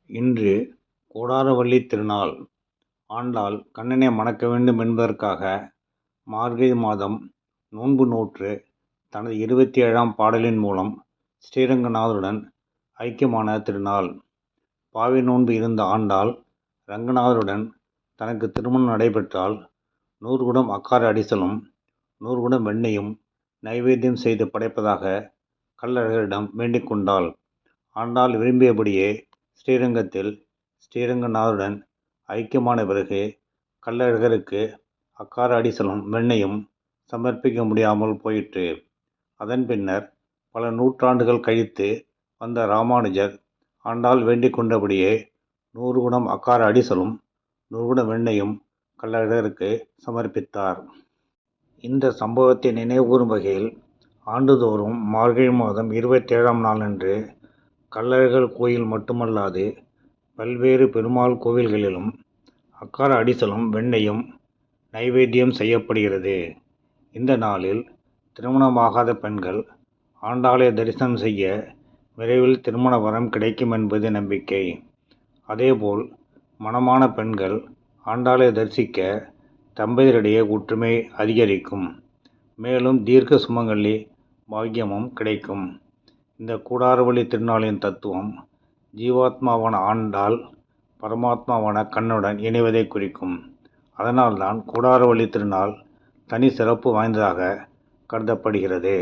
இன்று கோடாரவள்ளி திருநாள். ஆண்டாள் கண்ணனை மணக்க வேண்டும் என்பதற்காக மார்கழி மாதம் நோன்பு நோற்று தனது 27ஆம் பாடலின் மூலம் ஸ்ரீரங்கநாதருடன் ஐக்கியமான திருநாள். பாவை நோன்பு இருந்த ஆண்டாள் ரங்கநாதருடன் தனக்கு திருமணம் நடைபெற்றால் 100 குடம் அக்கார அடிசலும் 100 குடம் வெண்ணையும் நைவேத்தியம் செய்து படைப்பதாக கள்ளழகரிடம் வேண்டிக் கொண்டாள். ஆண்டாள் விரும்பியபடியே ஸ்ரீரங்கத்தில் ஸ்ரீரங்கநாதருடன் ஐக்கியமான பிறகு கள்ளழகருக்கு அக்கார அடிசலும் வெண்ணையும் சமர்ப்பிக்க முடியாமல் போயிற்று. அதன் பின்னர் பல நூற்றாண்டுகள் கழித்து வந்த ராமானுஜர் ஆண்டாள் வேண்டிக் கொண்டபடியே 100 குடம் அக்கார அடிசலும் 100 குடம் வெண்ணையும் கள்ளழகருக்கு சமர்ப்பித்தார். இந்த சம்பவத்தை நினைவுகூரும் வகையில் ஆண்டுதோறும் மார்கழி மாதம் 27ஆம் நாளன்று கள்ளழகர் கோயில் மட்டுமல்லாது பல்வேறு பெருமாள் கோவில்களிலும் அக்கார அடிசலும் வெண்ணையும் நைவேத்தியம் செய்யப்படுகிறது. இந்த நாளில் திருமணமாகாத பெண்கள் ஆண்டாளை தரிசனம் செய்ய விரைவில் திருமண வரம் கிடைக்கும் என்பது நம்பிக்கை. அதேபோல் மணமான பெண்கள் ஆண்டாளை தரிசிக்க தம்பதியரிடையே ஒற்றுமை அதிகரிக்கும். மேலும் தீர்க்க சுமங்கலி பாக்கியமும் கிடைக்கும். இந்த கோடாரவள்ளி திருநாளின் தத்துவம் ஜீவாத்மாவான ஆண்டாள் பரமாத்மாவான கண்ணனுடன் இணைவதை குறிக்கும். அதனால்தான் கோடாரவள்ளி திருநாள் தனி சிறப்பு வாய்ந்ததாக கருதப்படுகிறது.